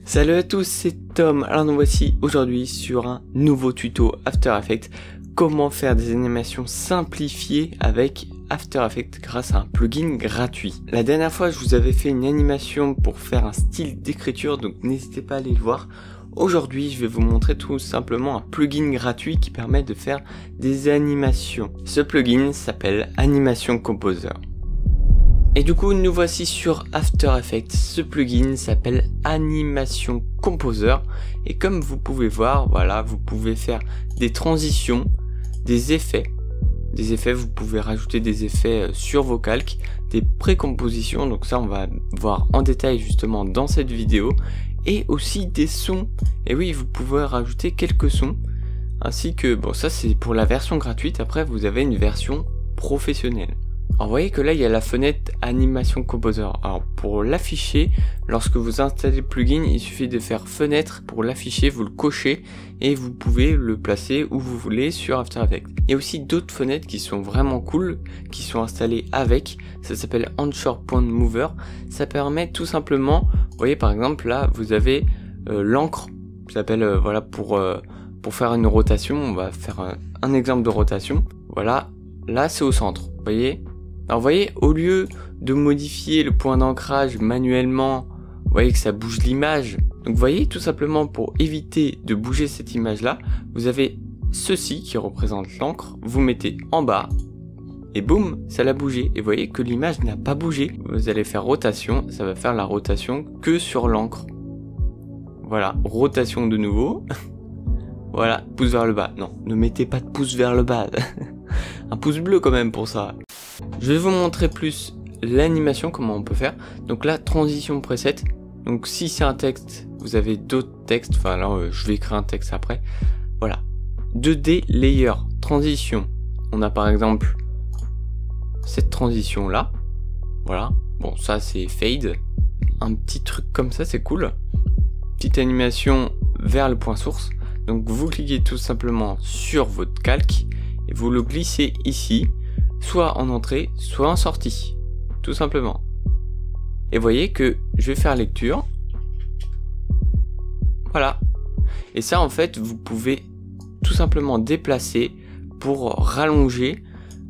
Salut à tous, c'est Tom. Alors nous voici aujourd'hui sur un nouveau tuto After Effects. Comment faire des animations simplifiées avec After Effects grâce à un plugin gratuit. La dernière fois je vous avais fait une animation pour faire un style d'écriture, donc n'hésitez pas à aller le voir. Aujourd'hui je vais vous montrer tout simplement un plugin gratuit qui permet de faire des animations. Ce plugin s'appelle Animation Composer. Et du coup, nous voici sur After Effects. Ce plugin s'appelle Animation Composer. Et comme vous pouvez voir, voilà, vous pouvez faire des transitions, des effets. Vous pouvez rajouter des effets sur vos calques, des précompositions. Donc ça, on va voir en détail justement dans cette vidéo. Et aussi des sons. Et oui, vous pouvez rajouter quelques sons. Ainsi que, bon, ça c'est pour la version gratuite. Après, vous avez une version professionnelle. Alors vous voyez que là il y a la fenêtre Animation Composer. Alors pour l'afficher, lorsque vous installez le plugin, il suffit de faire fenêtre pour l'afficher, vous le cochez et vous pouvez le placer où vous voulez sur After Effects. Il y a aussi d'autres fenêtres qui sont vraiment cool, qui sont installées avec, ça s'appelle Onshore Point Mover. Ça permet tout simplement, vous voyez par exemple là vous avez l'encre, ça s'appelle voilà pour faire une rotation, on va faire un exemple de rotation. Voilà, là c'est au centre, vous voyez. Alors vous voyez, au lieu de modifier le point d'ancrage manuellement, vous voyez que ça bouge l'image. Donc vous voyez, tout simplement pour éviter de bouger cette image là, vous avez ceci qui représente l'encre, vous mettez en bas et boum, ça l'a bougé. Et vous voyez que l'image n'a pas bougé. Vous allez faire rotation, ça va faire la rotation que sur l'encre. Voilà, rotation de nouveau. Voilà, pouce vers le bas. Non, ne mettez pas de pouce vers le bas. Un pouce bleu quand même pour ça. Je vais vous montrer plus l'animation, comment on peut faire. Donc là, transition preset. Donc si c'est un texte, vous avez d'autres textes. Enfin là, je vais écrire un texte après. Voilà. 2D layer, transition. On a par exemple cette transition là. Voilà. Bon, ça c'est fade. Un petit truc comme ça, c'est cool. Petite animation vers le point source. Donc vous cliquez tout simplement sur votre calque et vous le glissez ici. Soit en entrée, soit en sortie, tout simplement. Et voyez que je vais faire lecture. Voilà. Et ça en fait, vous pouvez tout simplement déplacer pour rallonger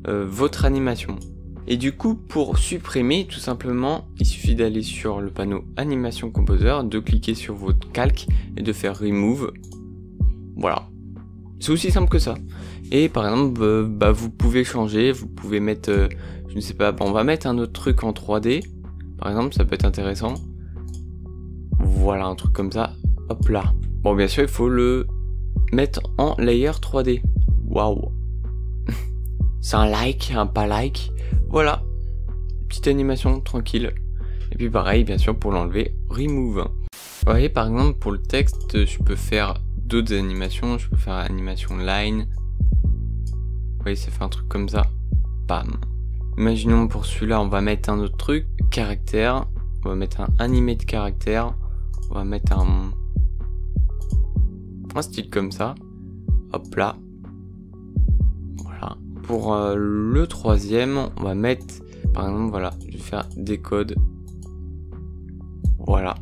votre animation. Et du coup, pour supprimer, tout simplement, il suffit d'aller sur le panneau Animation Composer, de cliquer sur votre calque et de faire Remove. Voilà. C'est aussi simple que ça. Et par exemple, vous pouvez changer, vous pouvez mettre, je ne sais pas, on va mettre un autre truc en 3D. Par exemple, ça peut être intéressant. Voilà, un truc comme ça. Hop là. Bon, bien sûr, il faut le mettre en layer 3D. Waouh. C'est un like, un pas like. Voilà. Petite animation tranquille. Et puis pareil, bien sûr, pour l'enlever, remove. Vous voyez, par exemple, pour le texte, je peux faire d'autres animations. Je peux faire animation line. Vous voyez, ça fait un truc comme ça. Bam. Imaginons pour celui-là, on va mettre un autre truc. Caractère. On va mettre un animate caractère. On va mettre un style comme ça. Hop là. Voilà. Pour le troisième, on va mettre, par exemple, voilà, je vais faire décode. Voilà.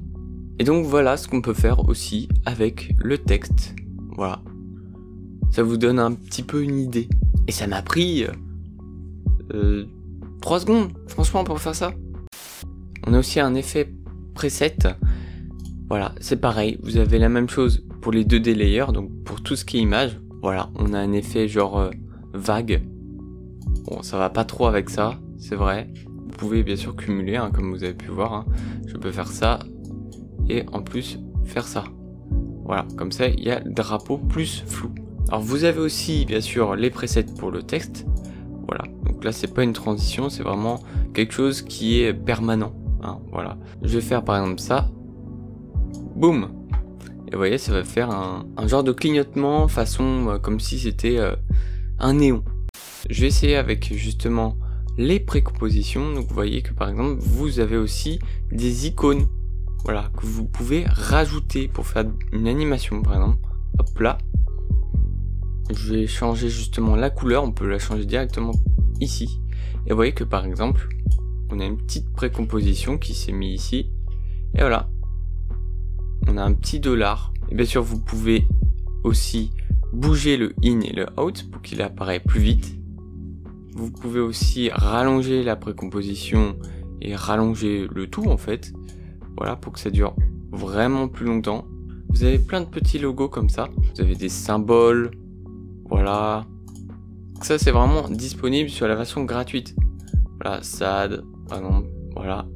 Et donc voilà ce qu'on peut faire aussi avec le texte. Voilà. Ça vous donne un petit peu une idée. Et ça m'a pris 3 secondes, franchement, pour faire ça. On a aussi un effet preset. Voilà, c'est pareil. Vous avez la même chose pour les 2D layers, donc pour tout ce qui est image. Voilà, on a un effet genre vague. Bon, ça va pas trop avec ça, c'est vrai. Vous pouvez bien sûr cumuler, hein, comme vous avez pu voir. Hein. Je peux faire ça et en plus faire ça. Voilà, comme ça, il y a le drapeau plus flou. Alors vous avez aussi bien sûr les presets pour le texte. Voilà, donc là c'est pas une transition, c'est vraiment quelque chose qui est permanent. Hein, voilà, je vais faire par exemple ça. Boum. Et vous voyez, ça va faire un genre de clignotement façon comme si c'était un néon. Je vais essayer avec justement les précompositions. Donc vous voyez que par exemple vous avez aussi des icônes. Voilà, que vous pouvez rajouter pour faire une animation par exemple. Hop là. Je vais changer justement la couleur, on peut la changer directement ici. Et vous voyez que par exemple, on a une petite précomposition qui s'est mise ici. Et voilà. on a un petit dollar. Et bien sûr, vous pouvez aussi bouger le in et le out pour qu'il apparaisse plus vite. Vous pouvez aussi rallonger la précomposition et rallonger le tout en fait. Voilà, pour que ça dure vraiment plus longtemps. Vous avez plein de petits logos comme ça. Vous avez des symboles. Voilà. Ça, c'est vraiment disponible sur la version gratuite. Voilà, SAD, par exemple. Voilà.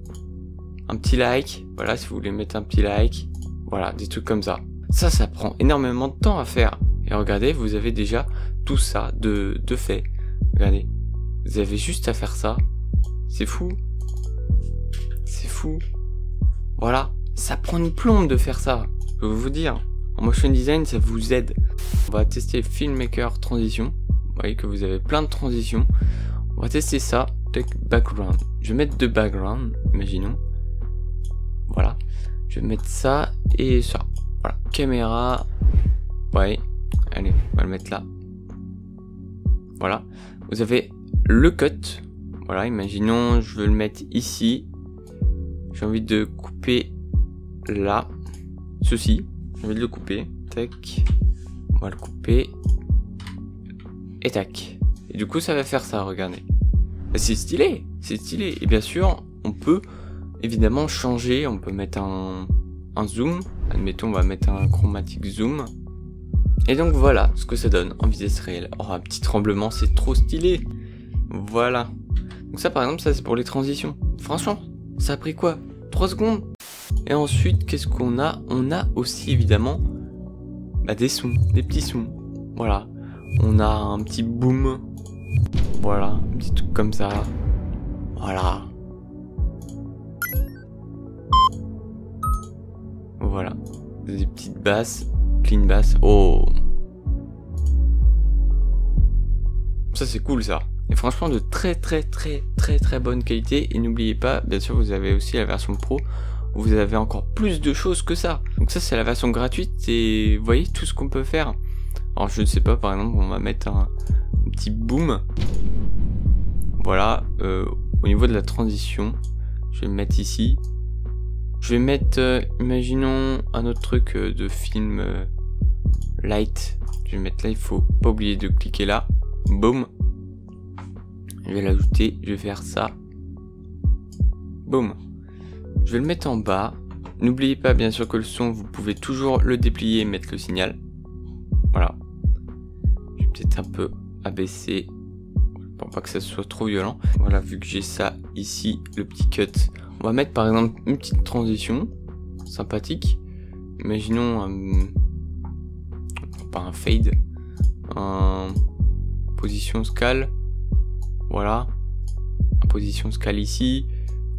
Un petit like. Voilà, si vous voulez mettre un petit like. Voilà, des trucs comme ça. Ça prend énormément de temps à faire. Et regardez, vous avez déjà tout ça de fait. Regardez. Vous avez juste à faire ça. C'est fou. C'est fou. Voilà. Ça prend une plombe de faire ça. Je peux vous dire. En motion design, ça vous aide. On va tester Filmmaker Transition. Vous voyez que vous avez plein de transitions. On va tester ça. Take background. Je vais mettre de background, imaginons. Voilà. Je vais mettre ça et ça. Voilà. Caméra. Ouais. Allez, on va le mettre là. Voilà. Vous avez le cut. Voilà, imaginons, je veux le mettre ici. J'ai envie de couper là. Ceci. J'ai envie de le couper. Tac. On va le couper. Et tac. Et du coup, ça va faire ça, regardez. C'est stylé. C'est stylé. Et bien sûr, on peut évidemment changer. On peut mettre un zoom. Admettons, on va mettre un chromatic zoom. Et donc voilà ce que ça donne en vitesse réelle. Oh, un petit tremblement, c'est trop stylé. Voilà. Donc ça, par exemple, ça c'est pour les transitions. Franchement, ça a pris quoi? 3 secondes. Et ensuite, qu'est-ce qu'on a? On a aussi évidemment des sons, des petits sons. Voilà. On a un petit boom. Voilà, un petit truc comme ça. Voilà. Voilà. Des petites basses, clean bass. Oh. Ça c'est cool ça. Et franchement de très bonne qualité. Et n'oubliez pas, bien sûr vous avez aussi la version pro où vous avez encore plus de choses que ça. Donc ça c'est la version gratuite et vous voyez tout ce qu'on peut faire. Alors je ne sais pas, par exemple on va mettre un petit boom. Voilà, au niveau de la transition, je vais le mettre ici. Je vais mettre, imaginons un autre truc de film light. Je vais mettre là, il faut pas oublier de cliquer là. Boom. Je vais l'ajouter, je vais faire ça. Boom. Je vais le mettre en bas. N'oubliez pas bien sûr que le son, vous pouvez toujours le déplier et mettre le signal. Voilà. Je vais peut-être un peu abaisser pour pas que ça soit trop violent. Voilà, vu que j'ai ça ici, le petit cut. On va mettre par exemple une petite transition sympathique. Imaginons pas un fade, position scale. Voilà, position scale ici.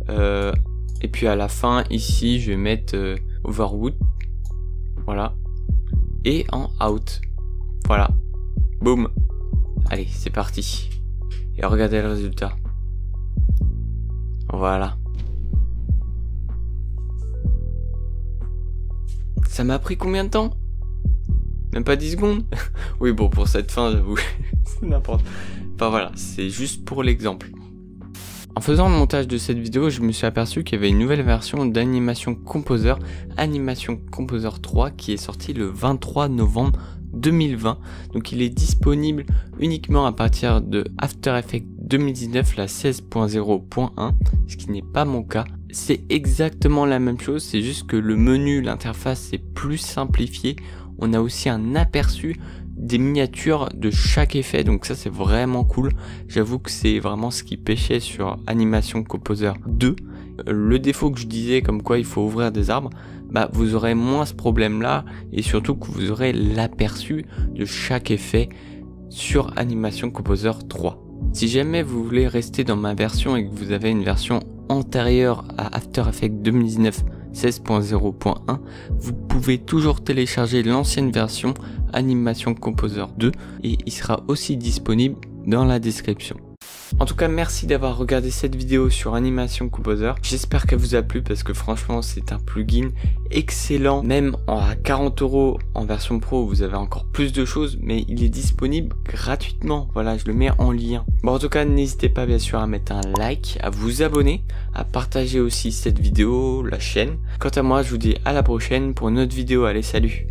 Et puis à la fin ici, je vais mettre overwood. Voilà. Et en out. Voilà. Boom. Allez, c'est parti. Et regardez le résultat. Voilà. Ça m'a pris combien de temps? Même pas 10 secondes. Oui, bon, pour cette fin, j'avoue, c'est n'importe. Enfin voilà, c'est juste pour l'exemple. En faisant le montage de cette vidéo, je me suis aperçu qu'il y avait une nouvelle version d'Animation Composer, Animation Composer 3, qui est sortie le 23 novembre 2020. Donc il est disponible uniquement à partir de After Effects 2019, la 16.0.1, ce qui n'est pas mon cas. C'est exactement la même chose, c'est juste que le menu, l'interface est plus simplifié. On a aussi un aperçu des miniatures de chaque effet, donc ça c'est vraiment cool. J'avoue que c'est vraiment ce qui pêchait sur Animation Composer 2. Le défaut que je disais comme quoi il faut ouvrir des arbres, vous aurez moins ce problème là, et surtout que vous aurez l'aperçu de chaque effet sur Animation Composer 3. Si jamais vous voulez rester dans ma version et que vous avez une version antérieure à After Effects 2019 16.0.1, vous pouvez toujours télécharger l'ancienne version Animation Composer 2 et il sera aussi disponible dans la description. En tout cas, merci d'avoir regardé cette vidéo sur Animation Composer. J'espère qu'elle vous a plu parce que franchement, c'est un plugin excellent. Même à 40 € en version pro, vous avez encore plus de choses, mais il est disponible gratuitement. Voilà, je le mets en lien. Bon, en tout cas, n'hésitez pas bien sûr à mettre un like, à vous abonner, à partager aussi cette vidéo, la chaîne. Quant à moi, je vous dis à la prochaine pour une autre vidéo. Allez, salut!